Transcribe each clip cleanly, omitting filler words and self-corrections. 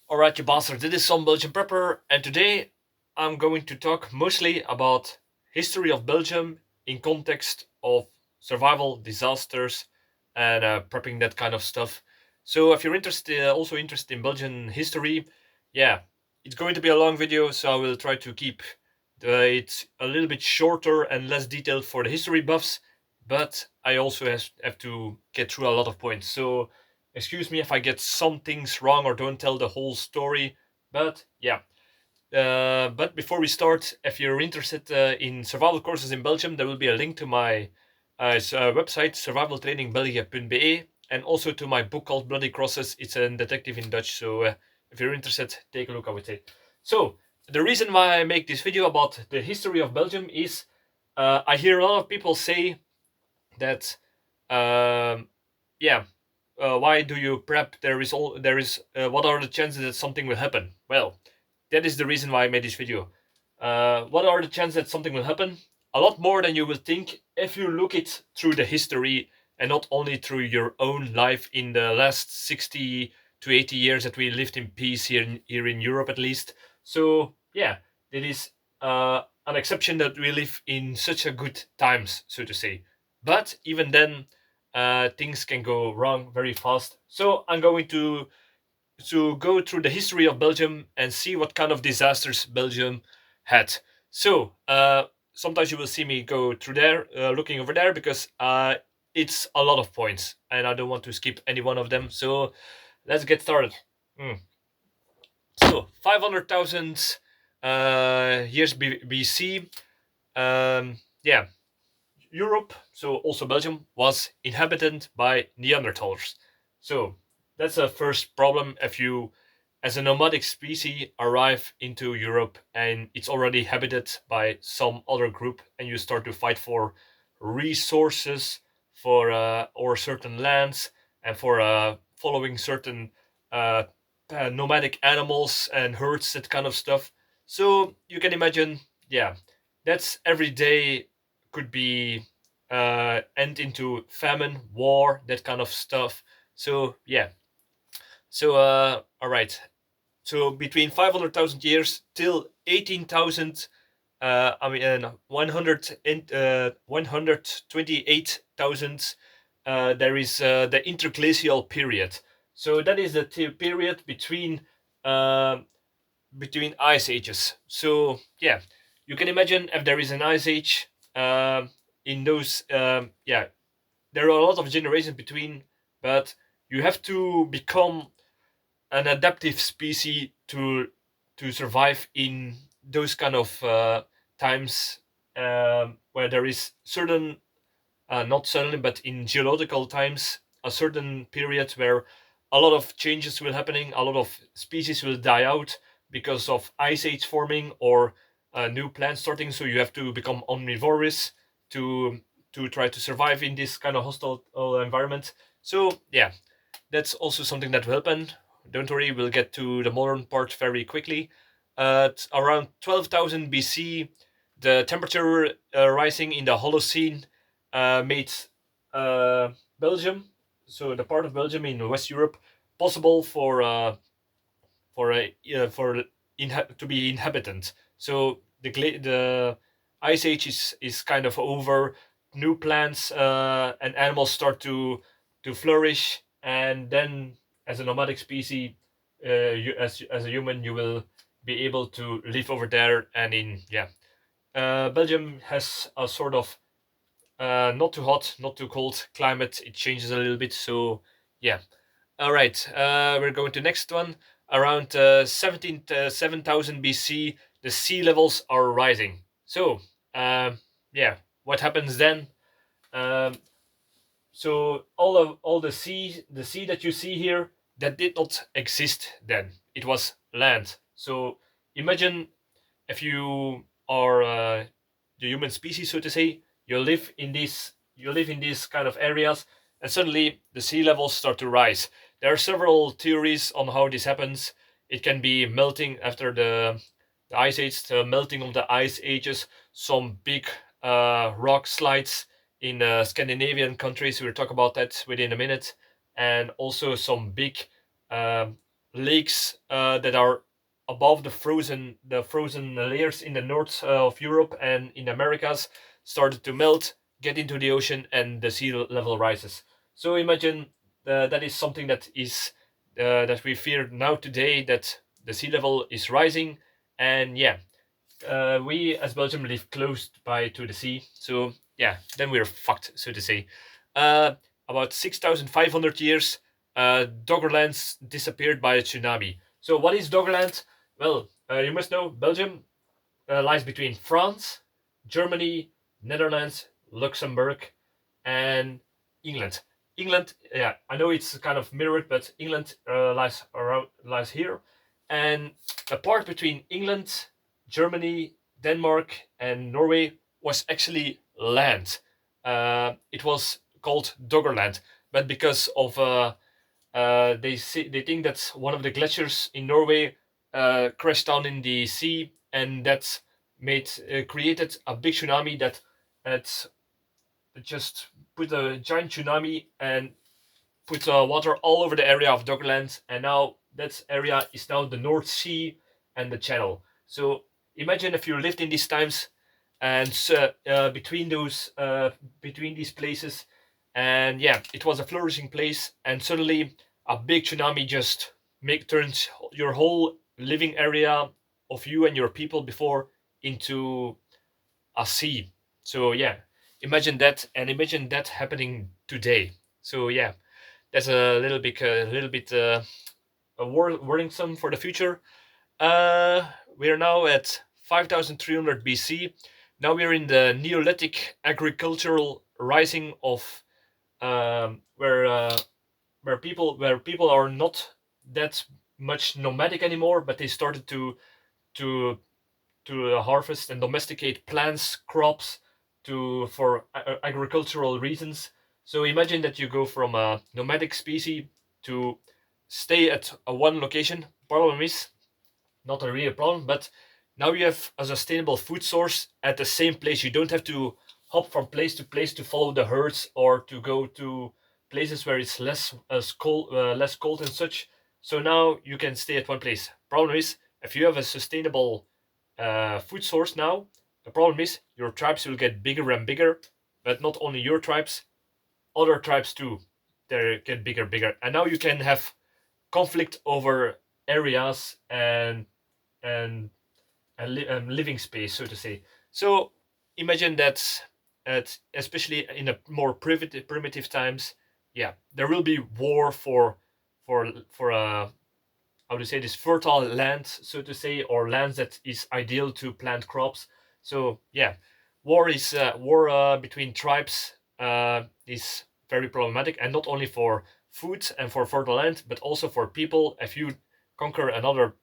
Alright, you bastards, this is Some-Belgian-prepper, and today I'm going to talk mostly about history of Belgium in context of survival, disasters, and prepping, that kind of stuff. So if you're also interested in Belgian history, yeah, it's going to be a long video, so I will try to keep it a little bit shorter and less detailed for the history buffs, but I also have to get through a lot of points. So excuse me if I get some things wrong or don't tell the whole story, but yeah. But before we start, if you're interested in survival courses in Belgium, there will be a link to my website, survivaltrainingbelgië.be, and also to my book called Bloody Crosses. It's a detective in Dutch, so if you're interested, take a look, I would say. So, the reason why I make this video about the history of Belgium is I hear a lot of people say that, yeah, why do you prep? What are the chances that something will happen? Well, that is the reason why I made this video. What are the chances that something will happen? A lot more than you will think if you look it through the history and not only through your own life in the last 60 to 80 years that we lived in peace here in Europe, at least. So yeah, it is an exception that we live in such a good times, so to say. But even then, things can go wrong very fast. So I'm going to go through the history of Belgium and see what kind of disasters Belgium had. So sometimes you will see me go through there, looking over there, because it's a lot of points, and I don't want to skip any one of them. So let's get started. So 500,000 years BC. Yeah, Europe, so also Belgium, was inhabited by Neanderthals. So that's a first problem if you, as a nomadic species, arrive into Europe and it's already habited by some other group, and you start to fight for resources, for or certain lands, and for following certain uh, nomadic animals and herds, that kind of stuff. So you can imagine, yeah, that's every day could be end into famine, war, that kind of stuff. So yeah. So all right. So between 500,000 years till 18,000, 128,000, there is the interglacial period. So that is the period uh, between ice ages. So yeah, you can imagine if there is an ice age, in those, yeah, there are a lot of generations between, but you have to become an adaptive species to survive in those kind of times, where there is certain, not suddenly, but in geological times, a certain period where a lot of changes will happening, a lot of species will die out because of ice age forming or new plants starting. So you have to become omnivorous to try to survive in this kind of hostile environment. So yeah, that's also something that will happen. Don't worry, we'll get to the modern part very quickly. At around 12,000 BC, the temperature rising in the Holocene made Belgium, so the part of Belgium in West Europe, possible to be inhabitant. So the ice age is kind of over. New plants and animals start to flourish, and then as a nomadic species, as a human, you will be able to live over there. And in yeah, Belgium has a sort of not too hot, not too cold climate. It changes a little bit. So yeah. All right, we're going to next one. Around 7,000 BC, the sea levels are rising. So yeah, what happens then? Um, so all the sea that you see here, that did not exist then. It was land. So imagine if you are the human species, so to say, you live in these kind of areas, and suddenly the sea levels start to rise. There are several theories on how this happens. It can be melting after the ice age, the melting of the ice ages, some big rock slides in Scandinavian countries. We'll talk about that within a minute, and also some big um lakes that are above the frozen layers in the north of Europe and in Americas started to melt, get into the ocean, and the sea level rises. So imagine that is something that we fear now today, that the sea level is rising, and yeah, we as Belgium live close by to the sea, so yeah, then we're fucked, so to say. Uh, about 6,500 years, Doggerland disappeared by a tsunami. So what is Doggerland? Well, you must know Belgium lies between France, Germany, Netherlands, Luxembourg, and England. England, yeah, I know it's kind of mirrored, but England lies here, and a part between England, Germany, Denmark, and Norway was actually land. It was called Doggerland, but because of they think that one of the glaciers in Norway crashed down in the sea, and that made created a big tsunami that just put a giant tsunami and put water all over the area of Doggerland, and now that area is now the North Sea and the Channel. So imagine if you lived in these times, and between these places, and yeah, it was a flourishing place, and suddenly a big tsunami just make turns your whole living area of you and your people before into a sea. So yeah, imagine that, and imagine that happening today. So yeah, that's a little bit worrisome for the future. We are now at 5,300 BC. Now we are in the Neolithic agricultural rising of where people are not that much nomadic anymore, but they started to harvest and domesticate plants, crops, for agricultural reasons. So imagine that you go from a nomadic species to stay at a one location. Problem is not a real problem, but now you have a sustainable food source at the same place. You don't have to hop from place to place to follow the herds or to go to places where it's less cold and such. So now you can stay at one place. Problem is, if you have a sustainable food source now, the problem is your tribes will get bigger and bigger, but not only your tribes, other tribes too. They get bigger, and now you can have conflict over areas and living space, so to say. So imagine that, especially in a more primitive times, yeah, there will be war for how to say this, fertile land, so to say, or lands that is ideal to plant crops. So yeah, war between tribes is very problematic, and not only for food and for fertile land, but also for people. If you conquer another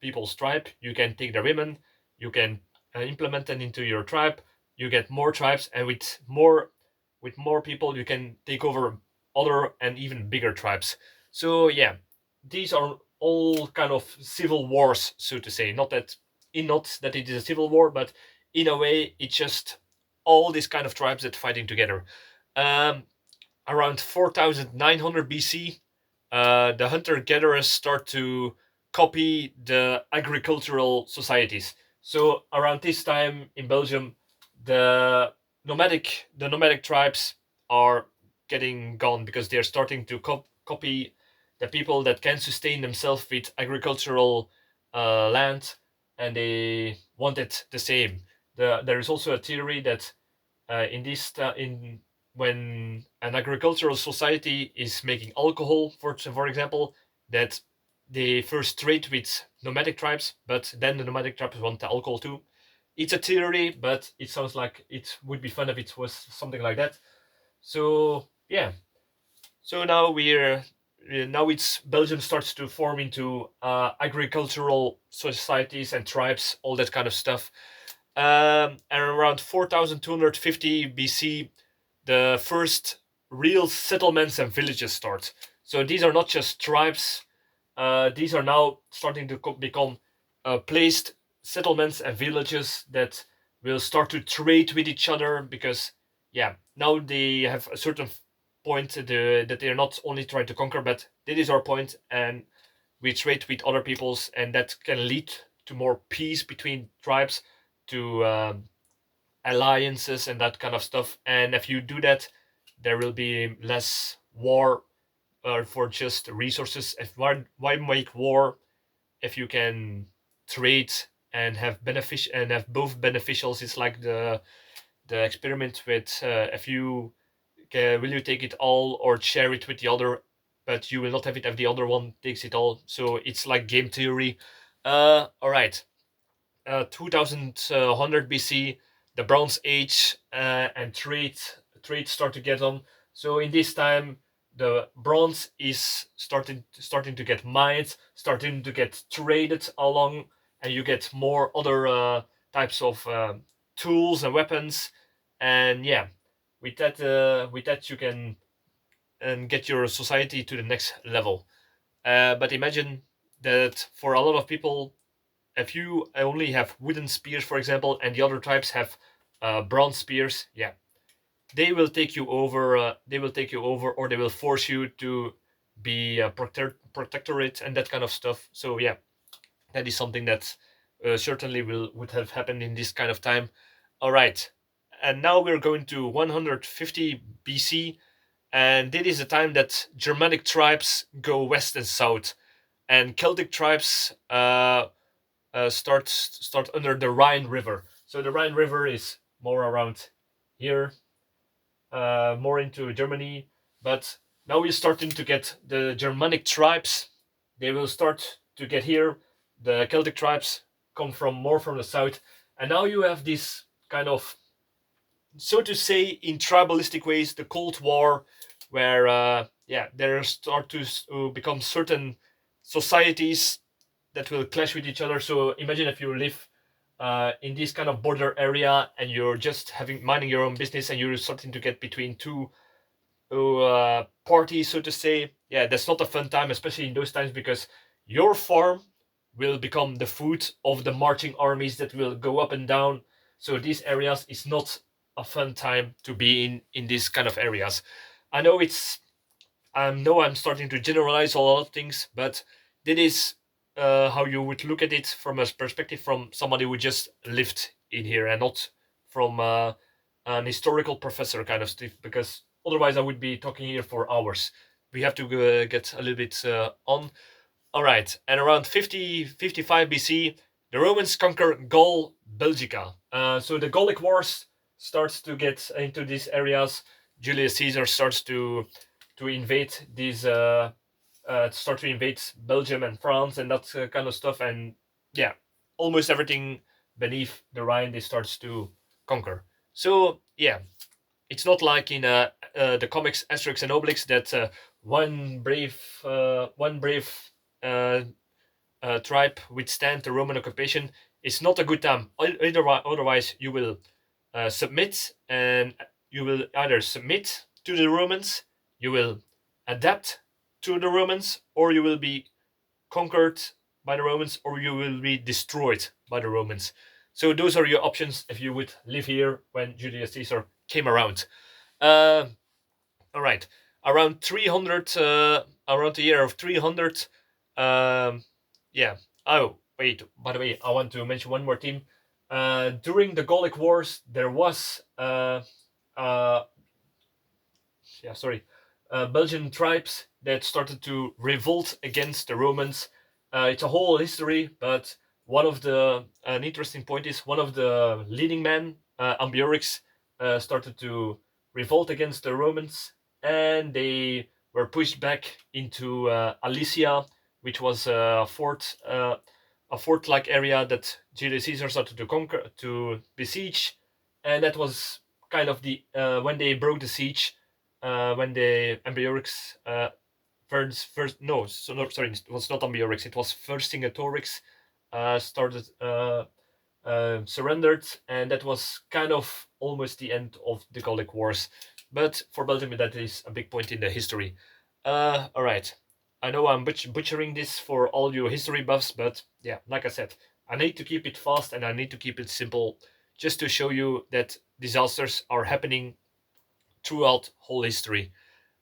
people's tribe, you can take their women, you can implement them into your tribe. You get more tribes, and with more people, you can take over other and even bigger tribes. So yeah, these are all kind of civil wars, so to say. Not that it is a civil war, but in a way, it's just all these kind of tribes that fighting together. Um, Around 4,900 BC, the hunter-gatherers start to copy the agricultural societies. So around this time in Belgium, the nomadic tribes are getting gone because they're starting to copy the people that can sustain themselves with agricultural land, and they want it the same. There is also a theory that in this in when an agricultural society is making alcohol, for example, that they first trade with nomadic tribes, but then the nomadic tribes want the alcohol too. It's a theory, but it sounds like it would be fun if it was something like that. So yeah, so now it's Belgium starts to form into agricultural societies and tribes, all that kind of stuff. And around 4,250 BC, the first real settlements and villages start. So these are not just tribes. These are now starting to become placed settlements and villages that will start to trade with each other, because yeah, now they have a certain point that they are not only trying to conquer, but that is our point, and we trade with other peoples, and that can lead to more peace between tribes, to alliances and that kind of stuff. And if you do that, there will be less war for just resources. If why make war if you can trade and have both beneficials? It's like the experiment with if you will you take it all or share it with the other, but you will not have it if the other one takes it all. So it's like game theory. All right. 2100 BC, the Bronze Age, and trade start to get on. So in this time, the bronze is starting to get mined, starting to get traded along, and you get more other types of tools and weapons. And yeah, with that you can and get your society to the next level. But imagine that for a lot of people, if you only have wooden spears, for example, and the other tribes have bronze spears, yeah, they will take you over. They will take you over, or they will force you to be a protectorate and that kind of stuff. So yeah, that is something that certainly would have happened in this kind of time. All right, and now we're going to 150 BC, and it is the time that Germanic tribes go west and south, and Celtic tribes start under the Rhine River. So the Rhine River is more around here, more into Germany. But now we're starting to get the Germanic tribes. They will start to get here. The Celtic tribes come from more from the south, and now you have this kind of, so to say, in tribalistic ways, the Cold War, where yeah, there start to become certain societies that will clash with each other. So imagine if you live in this kind of border area and you're just having minding your own business and you're starting to get between two parties, so to say. Yeah, that's not a fun time, especially in those times, because your farm will become the food of the marching armies that will go up and down. So these areas is not a fun time to be in these kind of areas. I know it's I know I'm starting to generalize a lot of things, but that is how you would look at it from a perspective from somebody who just lived in here and not from an historical professor kind of stuff, because otherwise I would be talking here for hours. We have to get a little bit on. All right, and around 55 BC, the Romans conquer Gaul Belgica. So the Gallic Wars starts to get into these areas. Julius Caesar starts to invade these start to invade Belgium and France and that kind of stuff, and yeah, almost everything beneath the Rhine they starts to conquer. So yeah, it's not like in the comics Asterix and Obelix that one brave uh, tribe withstand the Roman occupation. It's not a good time. Otherwise, you will submit, and you will either submit to the Romans, you will adapt to the Romans, or you will be conquered by the Romans, or you will be destroyed by the Romans. So those are your options if you would live here when Julius Caesar came around. Uh, all right, around 300, around the year of 300. Yeah. Oh, wait. By the way, I want to mention one more thing. During the Gallic Wars, there was uh, yeah, sorry, Belgian tribes that started to revolt against the Romans. It's a whole history, but an interesting point is one of the leading men, Ambiorix, started to revolt against the Romans, and they were pushed back into Alesia, which was a fort-like area that Julius Caesar started to conquer, to besiege, and that was kind of the when they broke the siege, when the Ambiorix first no, so no, sorry, it was not Ambiorix, it was Vercingetorix started surrendered, and that was kind of almost the end of the Gallic Wars. But for Belgium, that is a big point in the history. All right, I know I'm butchering this for all you history buffs, but yeah, like I said, I need to keep it fast and I need to keep it simple, just to show you that disasters are happening throughout whole history.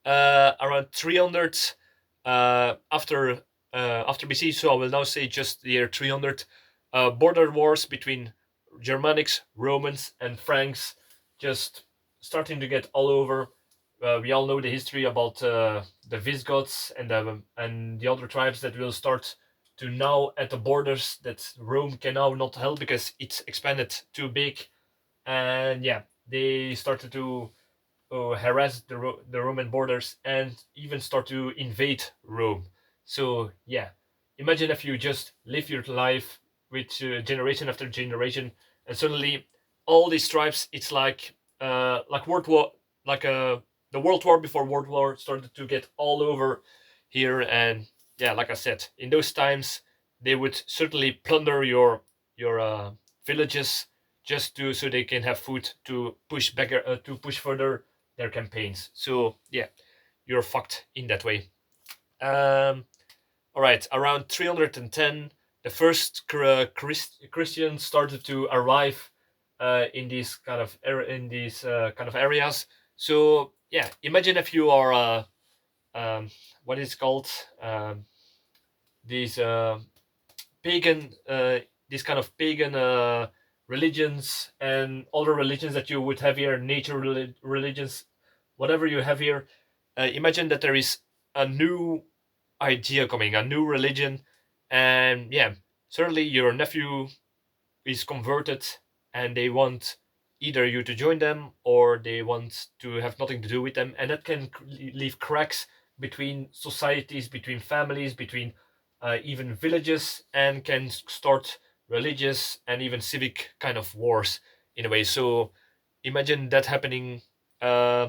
Around 300, after after BC. So I will now say just the year 300. Border wars between Germanics, Romans, and Franks just starting to get all over. We all know the history about the Visigoths and the other tribes that will start to now at the borders that Rome can now not help because it's expanded too big, and yeah, they started to harass the Roman borders and even start to invade Rome. So yeah, imagine if you just live your life with generation after generation, and suddenly all these tribes, it's like World War, like the World War before World War started to get all over here, and yeah, like I said, in those times they would certainly plunder your villages just to so they can have food to push back to push further their campaigns. So yeah, you're fucked in that way. All right, around 310, the first Christians started to arrive in these kind of areas. So yeah, imagine if you are what is it called these pagan these kind of pagan religions and other religions that you would have here, nature religions, whatever you have here. Imagine that there is a new idea coming, a new religion, and yeah, certainly your nephew is converted and they want either you to join them or they want to have nothing to do with them, and that can leave cracks between societies, between families, between even villages, and can start religious and even civic kind of wars in a way. So imagine that happening uh,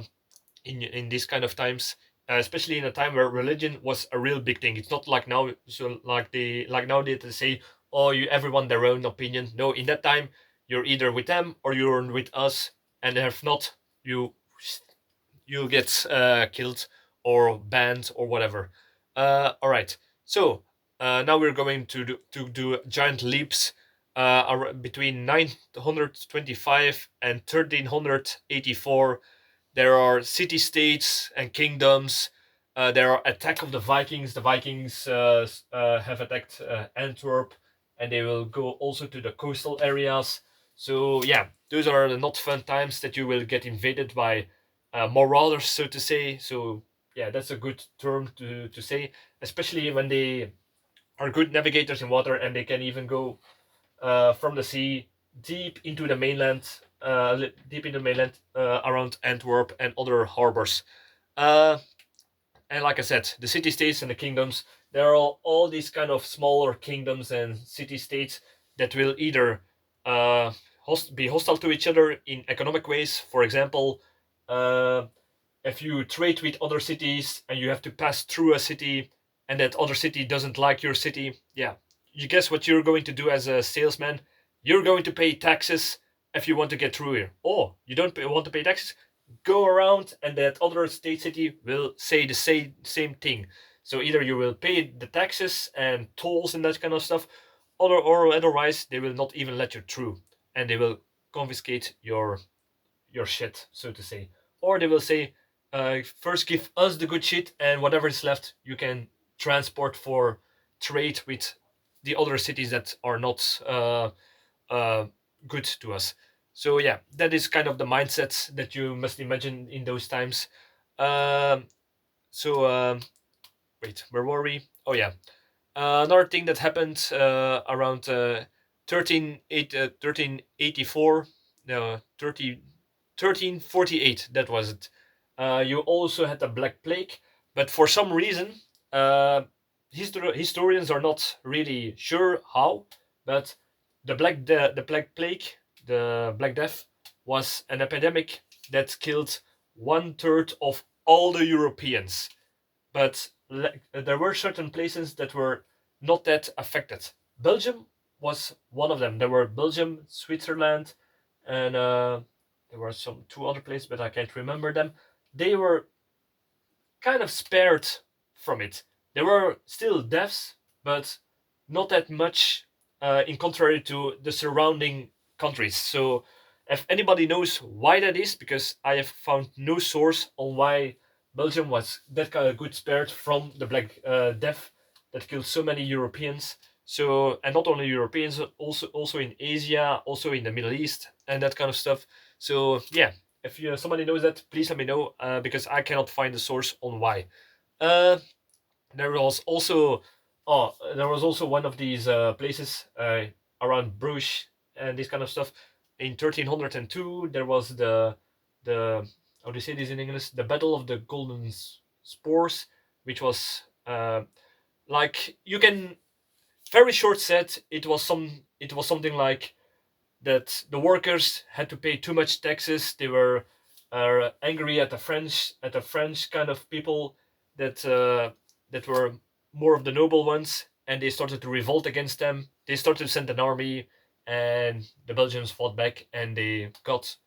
in these kind of times, especially in a time where religion was a real big thing. It's not like now. So like now they say, oh, you everyone their own opinion. No, in that time you're either with them or you're with us, and if not, you you get killed or banned or whatever. All right, so now we're going to do giant leaps between 925 and 1384. There are city states and kingdoms. There are attack of the Vikings. The Vikings have attacked Antwerp, and they will go also to the coastal areas. So yeah, those are the not fun times that you will get invaded by marauders, so to say. So yeah, that's a good term to say, especially when they are good navigators in water and they can even go from the sea deep into the mainland, deep in the mainland around Antwerp and other harbors. Uh, and like I said, the city states and the kingdoms, there are all these kind of smaller kingdoms and city states that will either be hostile to each other in economic ways. For example, uh, if you trade with other cities and you have to pass through a city and that other city doesn't like your city, yeah, you guess what you're going to do as a salesman? You're going to pay taxes if you want to get through here. Oh, you don't want to pay taxes? Go around and that other state city will say the same thing. So either you will pay the taxes and tolls and that kind of stuff, or otherwise they will not even let you through and they will confiscate your shit, so to say. Or they will say, first give us the good shit, and whatever is left, you can transport for trade with the other cities that are not uh, good to us. So yeah, that is kind of the mindset that you must imagine in those times. Um, so wait, where were we? Oh yeah, another thing that happened around 1384, no, 1348, that was it. You also had the Black Plague, but for some reason, uh, historians are not really sure how, but the Black Plague, the Black Death, was an epidemic that killed one third of all the Europeans, but there were certain places that were not that affected. Belgium was one of them. There were Belgium, Switzerland, and there were some two other places, but I can't remember them. They were kind of spared from it. There were still deaths, but not that much in contrary to the surrounding countries. So, if anybody knows why that is, because I have found no source on why Belgium was that kind of good spared from the Black Death, that killed so many Europeans. So, and not only Europeans, also in Asia, also in the Middle East, and that kind of stuff. So yeah, if somebody knows that, please let me know, because I cannot find the source on why. Uh, there was also there was also one of these places around Bruges and this kind of stuff. In 1302, there was the how do you say this in English? The Battle of the Golden Spores, which was like, you can, very short said, it was something like that the workers had to pay too much taxes. They were angry at the French kind of people that that were more of the noble ones, and they started to revolt against them. They started to send an army, and the Belgians fought back, and they got,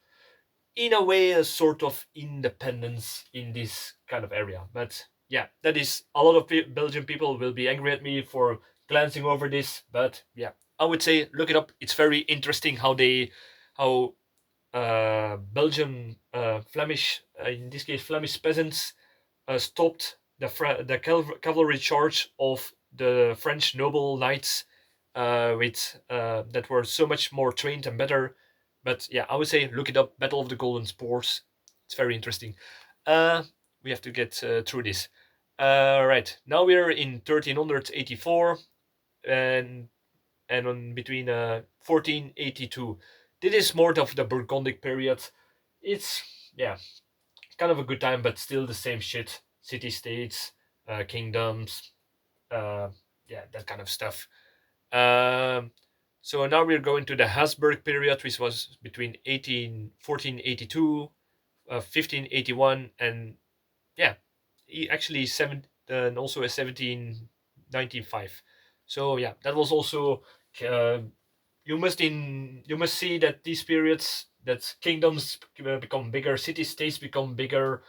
in a way, a sort of independence in this kind of area. But yeah, that is, a lot of Belgian people will be angry at me for glancing over this, but yeah, I would say look it up. It's very interesting how how Belgian Flemish, in this case Flemish peasants, stopped the cavalry charge of the French noble knights, with that were so much more trained and better. But yeah, I would say look it up. Battle of the Golden Spores. It's very interesting. Uh, we have to get through this. Right, now we're in 1384, and on between 1482. This is more of the Burgundic period. It's, yeah, kind of a good time, but still the same shit. City states, kingdoms, uh, yeah, that kind of stuff. Um, so now we're going to the Habsburg period, which was between 1482, 1581, and yeah, actually and also a 1795. So yeah, that was also, uh, you must see that these periods, that kingdoms become bigger, city states become bigger.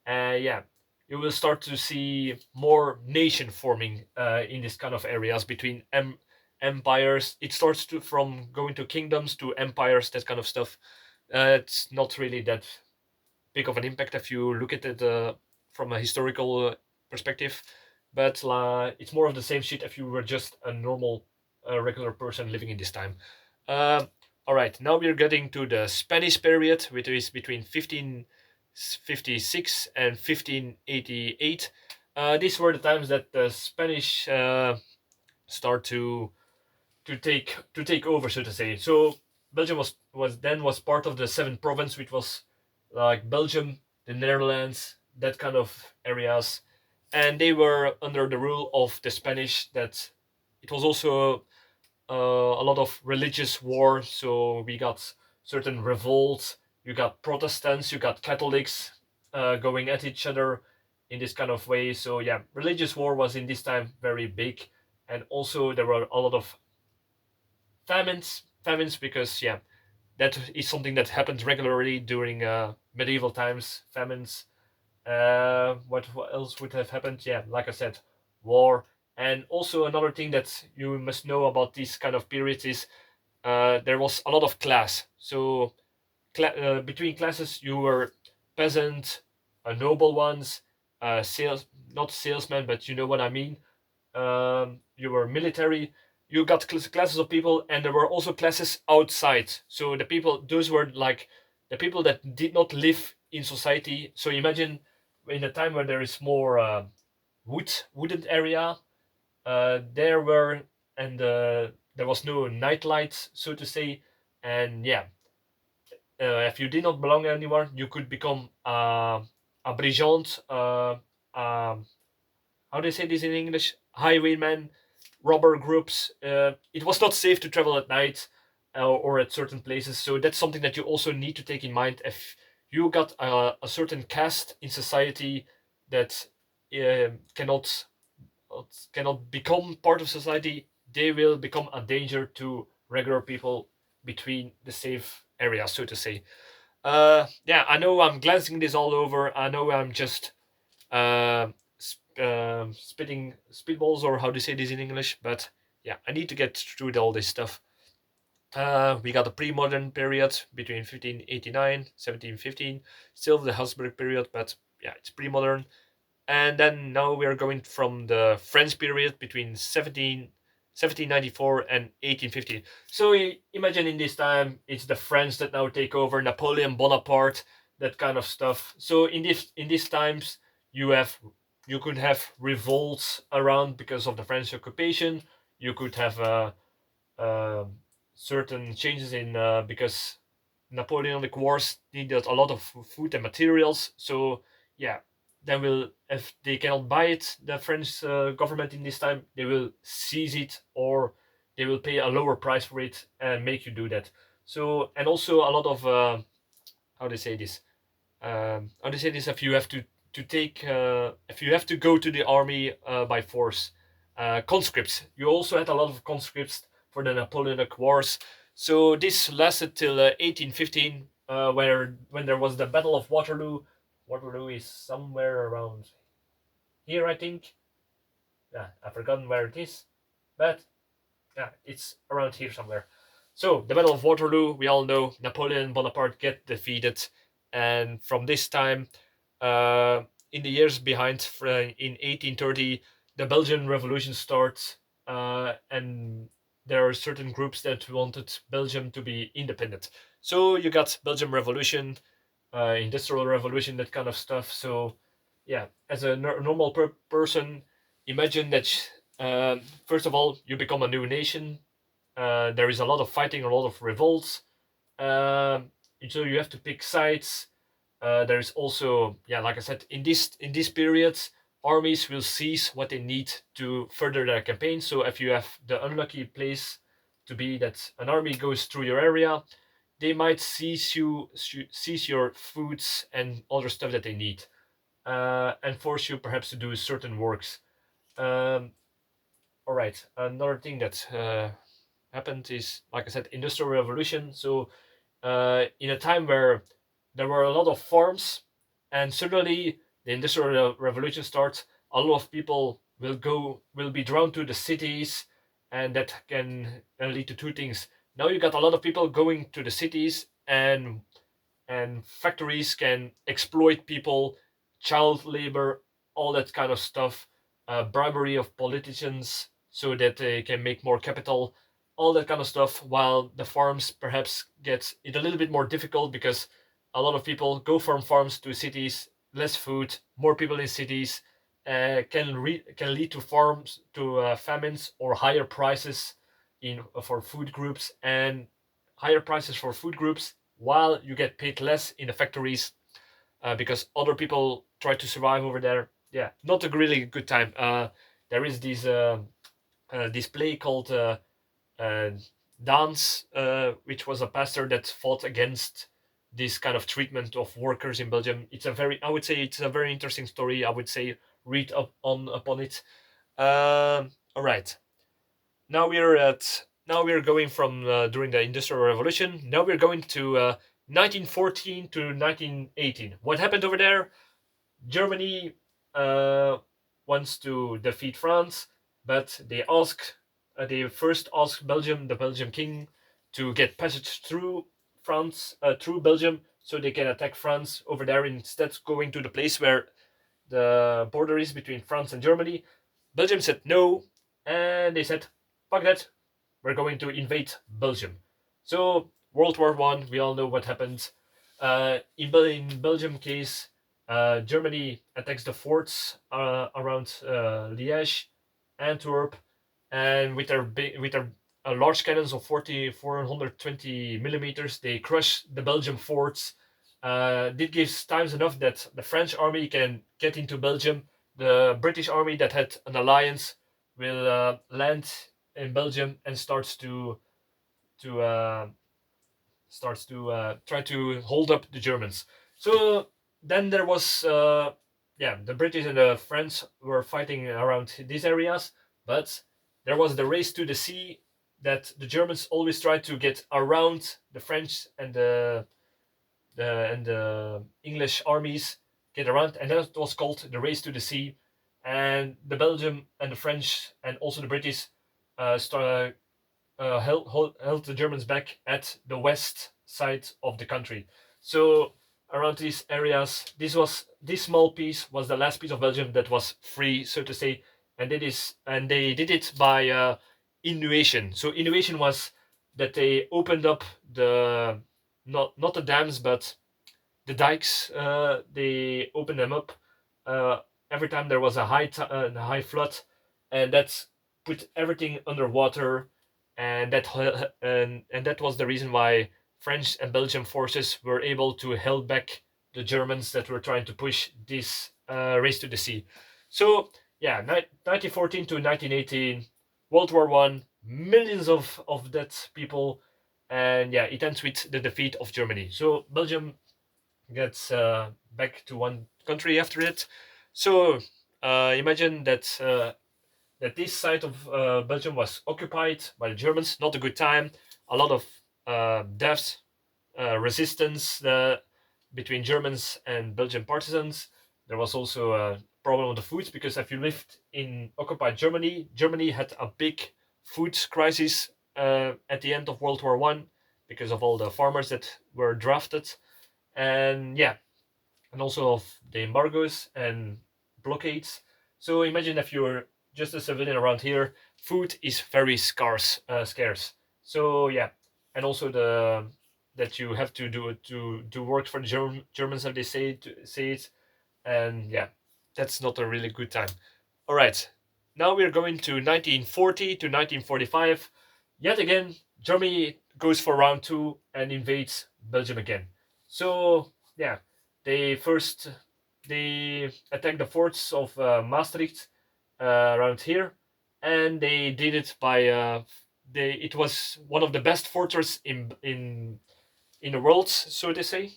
Yeah, you will start to see more nation forming in this kind of areas between empires. It starts to from going to kingdoms to empires, that kind of stuff. It's not really that big of an impact if you look at it from a historical perspective, but it's more of the same shit if you were just a normal, regular person living in this time. Uh, all right, now we're getting to the Spanish period, which is between 1556 and 1588. These were the times that the Spanish start to take over, so to say. So Belgium was part of the seventh province, which was like Belgium, the Netherlands, that kind of areas, and they were under the rule of the Spanish. That it was also a lot of religious war. So we got certain revolts. You got Protestants, you got Catholics going at each other in this kind of way. So yeah, religious war was in this time very big, and also there were a lot of famines, because yeah, that is something that happened regularly during medieval times. Famines. What else would have happened? Yeah, like I said, war. And also another thing that you must know about these kind of periods is there was a lot of class. So between classes, you were peasant, noble ones, sales, not salesmen, but you know what I mean. You were military. You got classes of people, and there were also classes outside. So the people, those were like the people that did not live in society. So imagine in a time where there is more wooded area, there were, and there was no night lights, so to say. And yeah, if you did not belong anywhere, you could become a brigand, um, how do you say this in English? Highwaymen, robber groups. It was not safe to travel at night or at certain places. So that's something that you also need to take in mind. If you got a certain caste in society that cannot become part of society, they will become a danger to regular people between the safe areas, so to say. Yeah, I know I'm glancing this all over. I know I'm just uh, spitting spitballs, or how do you say this in English? But yeah, I need to get through all this stuff. We got the pre-modern period between 1589 1715, still the Habsburg period, but yeah, it's pre-modern. And then now we are going from the French period between 1794 and 1815. So imagine in this time, it's the French that now take over, Napoleon Bonaparte, that kind of stuff. So in these times, you have you could have revolts around because of the French occupation. You could have uh, certain changes in because Napoleonic Wars needed a lot of food and materials. So yeah, then will if they cannot buy it, the French government in this time, they will seize it or they will pay a lower price for it and make you do that. So and also a lot of how do they say this? How do they say this? If you have to take if you have to go to the army by force, conscripts. You also had a lot of conscripts for the Napoleonic Wars. So this lasted till 1815, where when there was the Battle of Waterloo. Waterloo is somewhere around here, I think. Yeah, I've forgotten where it is, but yeah, it's around here somewhere. So the Battle of Waterloo, we all know Napoleon Bonaparte get defeated, and from this time, uh, in the years behind, in 1830, the Belgian Revolution starts, and there are certain groups that wanted Belgium to be independent. So you got Belgian Revolution, Industrial Revolution, that kind of stuff. So yeah, as a normal person, imagine that first of all you become a new nation. There is a lot of fighting, a lot of revolts. Um, so you have to pick sides. There is also, yeah, like I said, in this period, armies will seize what they need to further their campaign. So if you have the unlucky place to be that an army goes through your area, they might seize your foods and other stuff that they need, and force you perhaps to do certain works. Um, all right, another thing that happened is, like I said, industrial revolution. So in a time where there were a lot of farms, and suddenly the industrial revolution starts, a lot of people will be drawn to the cities, and that can lead to two things. Now you got a lot of people going to the cities, and factories can exploit people, child labor, all that kind of stuff, bribery of politicians so that they can make more capital, all that kind of stuff. While the farms perhaps get it a little bit more difficult because a lot of people go from farms to cities, less food, more people in cities, can lead to farms to famines or higher prices in for food groups and higher prices for food groups while you get paid less in the factories because other people try to survive over there. Yeah, not a really good time. There is this play called uh, Dance, which was a pastor that fought against this kind of treatment of workers in Belgium. I would say, it's a very interesting story. I would say read up on upon it. All right. Now we're going from during the Industrial Revolution. Now we're going to 1914 to 1918. What happened over there? Germany uh, wants to defeat France, but they first ask Belgium, the Belgian king, to get passage through France, through Belgium, so they can attack France over there instead going to the place where the border is between France and Germany. Belgium said no, and they said, "Fuck that, we're going to invade Belgium." So World War One, we all know what happened. In Belgium case, Germany attacks the forts around Liège, Antwerp, and with their large cannons of 420 millimeters, they crush the Belgian forts. This gives times enough that the French army can get into Belgium. The British army that had an alliance will land in Belgium and to uh, starts to try to hold up the Germans. So then there was, yeah, the British and the French were fighting around these areas, but there was the race to the sea that the Germans always tried to get around the French and the English armies, get around, and that was called the race to the sea. And the Belgium and the French and also the British held the Germans back at the west side of the country. So around these areas. This small piece was the last piece of Belgium that was free, so to say, and they did it by innovation. So innovation was that they opened up the not the dams but the dikes. They opened them up uh, every time there was a high flood, and that's put everything underwater, and that was the reason why French and Belgian forces were able to hold back the Germans that were trying to push this race to the sea. So yeah, 1914 to 1918, World War One, millions of dead people, and yeah, it ends with the defeat of Germany. So Belgium gets back to one country after it. So imagine that this side of Belgium was occupied by the Germans. Not a good time. A lot of deaths, resistance between Germans and Belgian partisans. There was also a problem with the food because if you lived in occupied Germany, Germany had a big food crisis at the end of World War One because of all the farmers that were drafted, and yeah, and also of the embargoes and blockades. So imagine if you're just a civilian around here, food is very scarce. So yeah, and also the that you have to do work for the Germans, as they say it, and yeah, that's not a really good time. All right, now we're going to 1940 to 1945. Yet again, Germany goes for round two and invades Belgium again. So yeah, they attacked the forts of Maastricht around here, and they did it by it was one of the best fortresses in the world, so to say.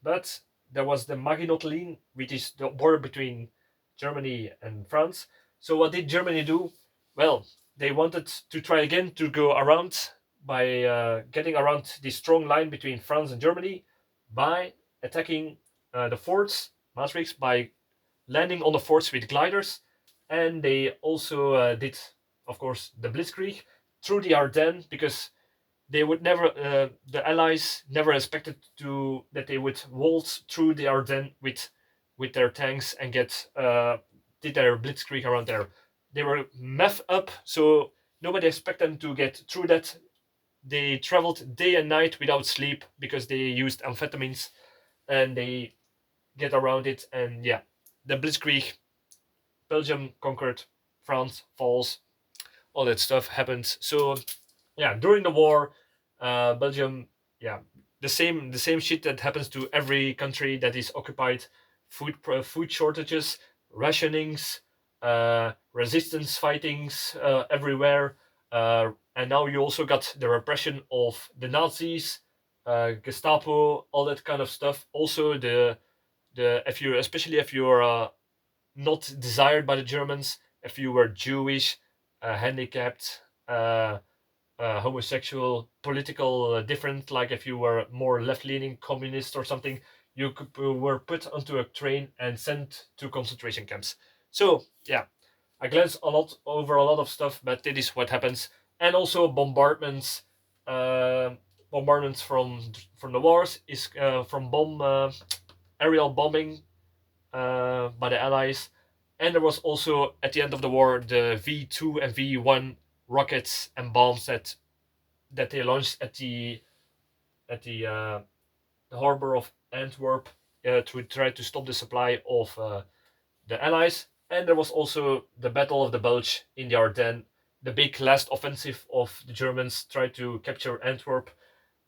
But there was the Maginot Line, which is the border between Germany and France. So what did Germany do? Well, they wanted to try again to go around by getting around the strong line between France and Germany by attacking the forts, Maastricht, by landing on the forts with gliders, and they also did, of course, the Blitzkrieg through the Ardennes because they would never the allies never expected to that they would waltz through the Ardennes with their tanks and get did their blitzkrieg around there. They were meth up, so nobody expected them to get through that. They traveled day and night without sleep because they used amphetamines, and they get around it. And yeah, the blitzkrieg, Belgium conquered, France falls, all that stuff happens. So yeah, during the war, Belgium, yeah, the same shit that happens to every country that is occupied: food shortages, rationings, resistance fightings everywhere, and now you also got the repression of the Nazis, Gestapo, all that kind of stuff. Also the if you especially if you're not desired by the Germans, if you were Jewish, handicapped, homosexual, political different, like if you were more left-leaning communist or something, were put onto a train and sent to concentration camps. So yeah, I glanced a lot over a lot of stuff, but that is what happens. And also bombardments, uh, bombardments from the wars is from aerial bombing by the Allies. And there was also at the end of the war the V2 and V1 rockets and bombs that they launched at the harbor of Antwerp to try to stop the supply of the Allies. And there was also the Battle of the Bulge in the Ardennes, the big last offensive of the Germans tried to capture Antwerp.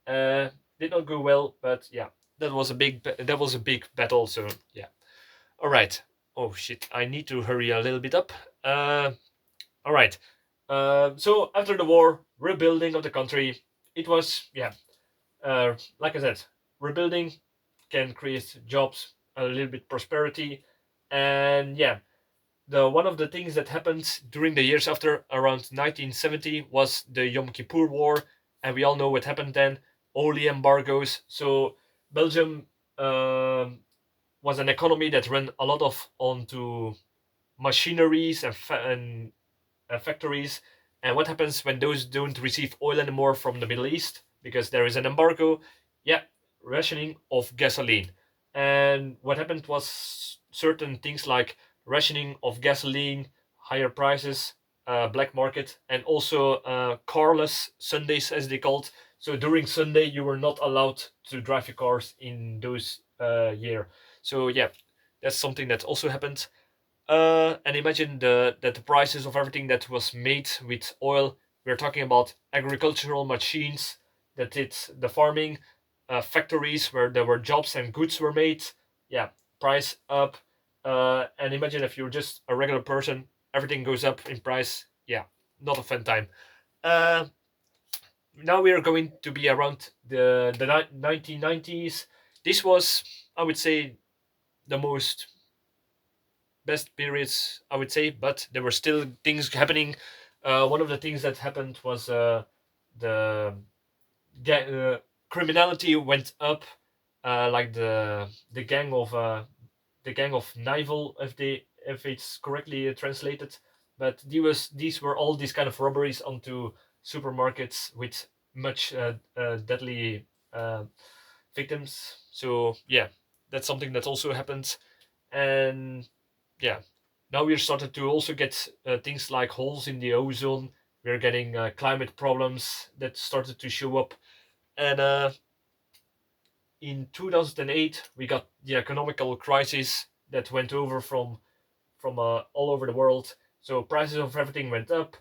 Uh, did not go well, but yeah, that was a big battle. So yeah, all right. Oh shit, I need to hurry a little bit up. All right. So after the war, rebuilding of the country, it was yeah, like I said, rebuilding can create jobs, a little bit prosperity, and yeah, the one of the things that happened during the years after around 1970 was the Yom Kippur War, and we all know what happened then. Oil embargoes. So Belgium was an economy that ran a lot of onto machineries and factories. And what happens when those don't receive oil anymore from the Middle East because there is an embargo? Yeah, rationing of gasoline. And what happened was certain things like rationing of gasoline, higher prices, black market, and also carless Sundays, as they called. So during Sunday, you were not allowed to drive your cars in those year. So yeah, that's something that also happened. And imagine the prices of everything that was made with oil. We're talking about agricultural machines that did the farming, factories where there were jobs and goods were made. Yeah, price up. And imagine if you're just a regular person, everything goes up in price. Yeah, not a fun time. Uh, Now we are going to be around the 1990s. This was, I would say, the most best periods, I would say, but there were still things happening. One of the things that happened was the criminality went up, like the gang of Nivel, if it's correctly translated. But these were all these kind of robberies onto supermarkets with much deadly victims. So yeah, that's something that also happened. And yeah, now we're started to also get things like holes in the ozone. We're getting climate problems that started to show up. And in 2008, we got the economical crisis that went over from all over the world. So prices of everything went up,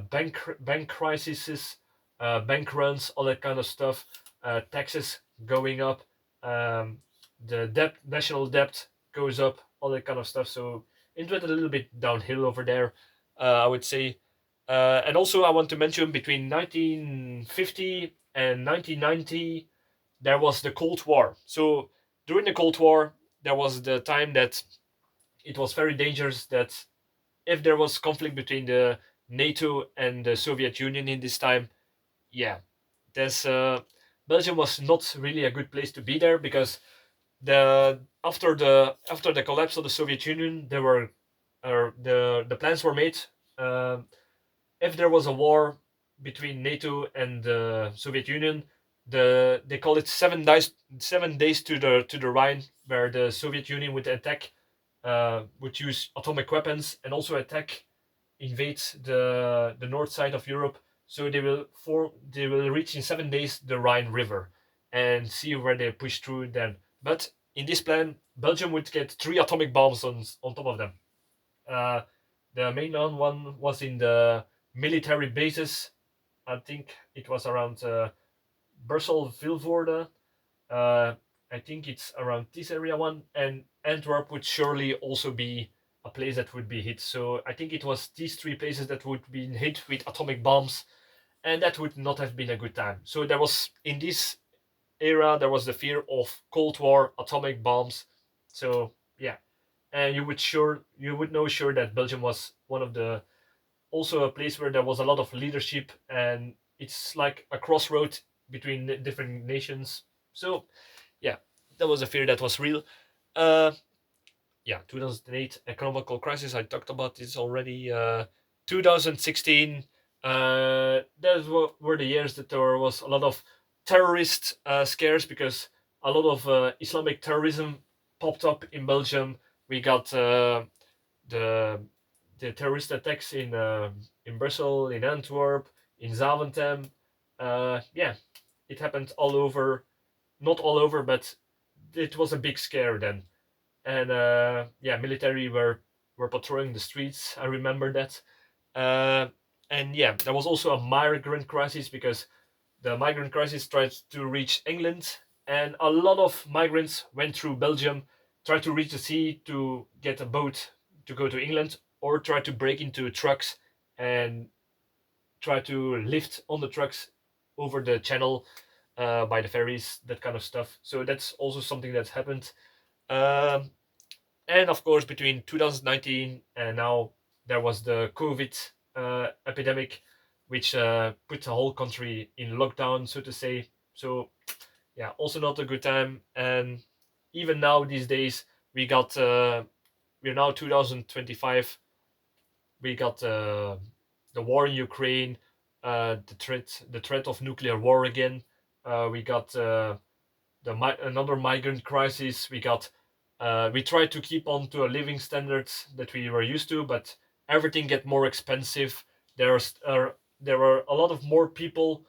bank crises, bank runs, all that kind of stuff, taxes going up, um, the national debt goes up, all that kind of stuff. So it went a little bit downhill over there, I would say. And also, I want to mention between 1950 and 1990, there was the Cold War. So during the Cold War, there was the time that it was very dangerous that if there was conflict between the NATO and the Soviet Union in this time, yeah, there's Belgium was not really a good place to be there because the after the collapse of the Soviet Union, there were the plans were made. Um if there was a war between NATO and the Soviet Union, they call it 7 days to the Rhine, where the Soviet Union would attack, would use atomic weapons and also attack, invade the north side of Europe. So they will reach in 7 days the Rhine River and see where they push through then. But in this plan, Belgium would get three atomic bombs on top of them. Uh, the main one was in the military bases. I think it was around Brussels, Vilvoorde. Uh, I think it's around this area one, and Antwerp would surely also be a place that would be hit. So I think it was these three places that would be hit with atomic bombs, and that would not have been a good time. So there was in this era there was the fear of Cold War, atomic bombs. So yeah, and you would know sure that Belgium was one of the also a place where there was a lot of leadership, and it's like a crossroad between different nations. So yeah, that was a fear that was real. Uh, yeah, 2008 economical crisis. I talked about this already. 2016. Those were the years that there was a lot of terrorist scares because a lot of Islamic terrorism popped up in Belgium. We got the the terrorist attacks in Brussels, in Antwerp, in Zaventem. Yeah, it happened all over. Not all over, but it was a big scare then. And yeah, military were patrolling the streets. I remember that. Uh, and yeah, there was also a migrant crisis because the migrant crisis tried to reach England, and a lot of migrants went through Belgium, tried to reach the sea to get a boat to go to England, or try to break into trucks and try to lift on the trucks over the channel by the ferries, that kind of stuff. So that's also something that happened. Um, and of course, between 2019 and now, there was the COVID epidemic, which put the whole country in lockdown, so to say. So yeah, also not a good time. And even now, these days, we got we're now 2025. We got the war in Ukraine, the threat of nuclear war again. We got another migrant crisis. We tried to keep on to a living standards that we were used to, but everything get more expensive. There were a lot of more people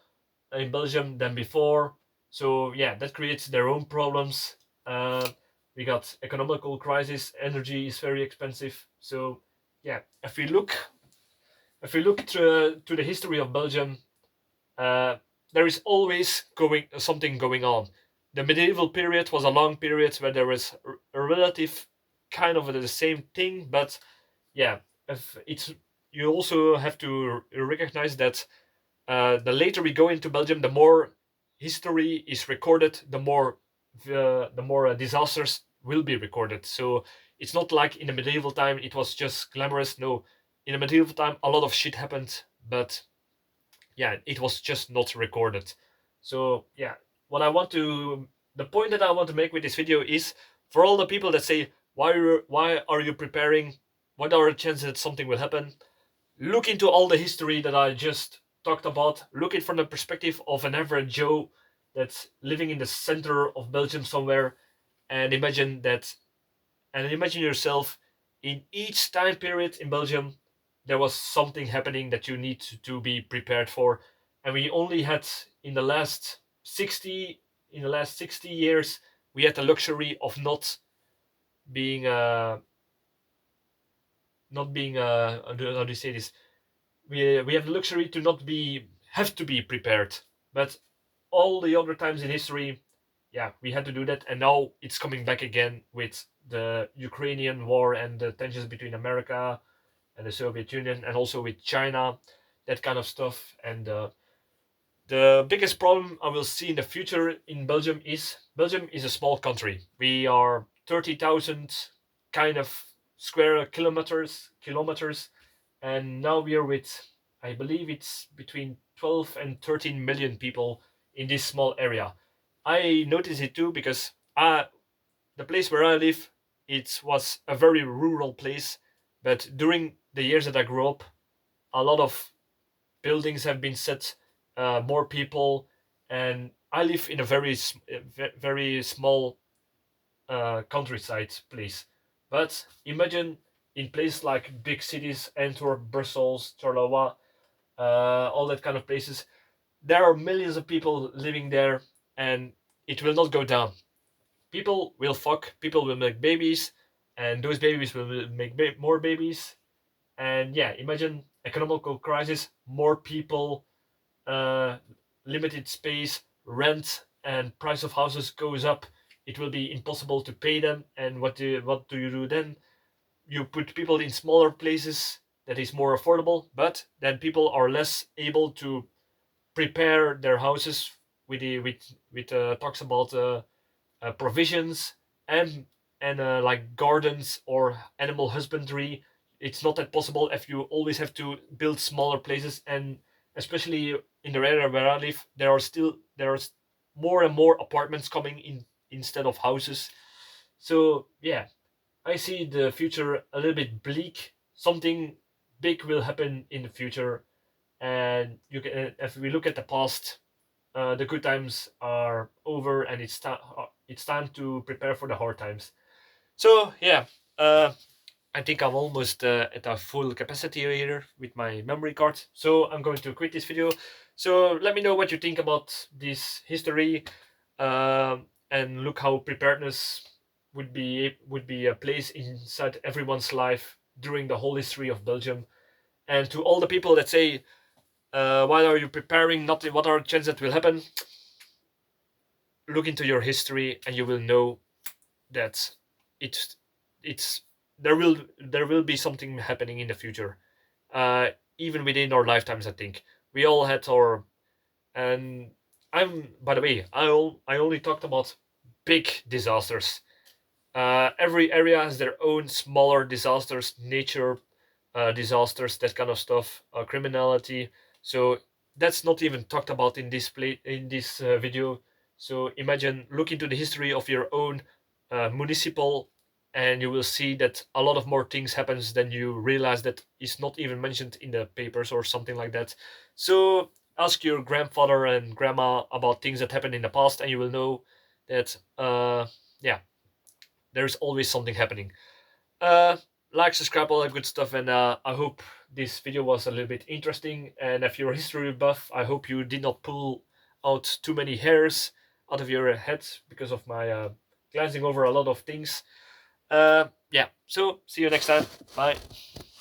in Belgium than before. So yeah, that creates their own problems. Uh, we got economical crisis. Energy is very expensive. So yeah, if we look to the history of Belgium, uh, there is always something going on. The medieval period was a long period where there was a relative kind of the same thing, but yeah, if it's you also have to recognize that the later we go into Belgium, the more history is recorded, the more disasters will be recorded. So it's not like in the medieval time it was just glamorous. No, in the medieval time a lot of shit happened, but yeah, it was just not recorded. So yeah, the point that I want to make with this video is for all the people that say why are you preparing? What are the chances that something will happen? Look into all the history that I just talked about. Look it from the perspective of an average Joe that's living in the center of Belgium somewhere, and imagine yourself in each time period in Belgium. There was something happening that you need to be prepared for, and we only had in the last 60 years we had the luxury of being uh not being how do you say this, we have the luxury to not be have to be prepared. But all the other times in history, yeah, we had to do that, and now it's coming back again with the Ukrainian war and the tensions between America and the Soviet Union, and also with China, that kind of stuff. And the biggest problem I will see in the future in Belgium is a small country. We are 30,000 kind of square kilometers, and now we are with, I believe it's between 12 and 13 million people in this small area. I notice it too because the place where I live, it was a very rural place, but during the years that I grew up, a lot of buildings have been set, more people, and I live in a very small countryside place. But imagine in places like big cities, Antwerp, Brussels, Charleroi, all that kind of places, there are millions of people living there, and it will not go down. People will fuck, people will make babies, and those babies will make more babies. And yeah, imagine economical crisis, more people, uh, limited space, rent and price of houses goes up. It will be impossible to pay them. And what do you do then? You put people in smaller places that is more affordable, but then people are less able to prepare their houses with talks about provisions and like gardens or animal husbandry. It's not that possible if you always have to build smaller places, and especially in the area where I live, there's more and more apartments coming in instead of houses. So yeah, I see the future a little bit bleak. Something big will happen in the future, and if we look at the past, the good times are over, and it's time to prepare for the hard times. So yeah, uh, I think I'm almost at a full capacity here with my memory card. So I'm going to quit this video. So let me know what you think about this history, and look how preparedness would be a place inside everyone's life during the whole history of Belgium. And to all the people that say, why are you preparing? Not what are the chances that will happen? Look into your history, and you will know that it's it's there will be something happening in the future, uh, even within our lifetimes. I think we all had our and I'm by the way I only talked about big disasters. Every area has their own smaller disasters, nature disasters, that kind of stuff, criminality. So that's not even talked about in this video. So imagine, look into the history of your own municipal, and you will see that a lot of more things happens than you realize that is not even mentioned in the papers or something like that. So ask your grandfather and grandma about things that happened in the past, and you will know that yeah, there's always something happening. Uh, like, subscribe, all that good stuff, and I hope this video was a little bit interesting. And if you're a history buff, I hope you did not pull out too many hairs out of your head because of my glancing over a lot of things. Yeah, so see you next time. Bye.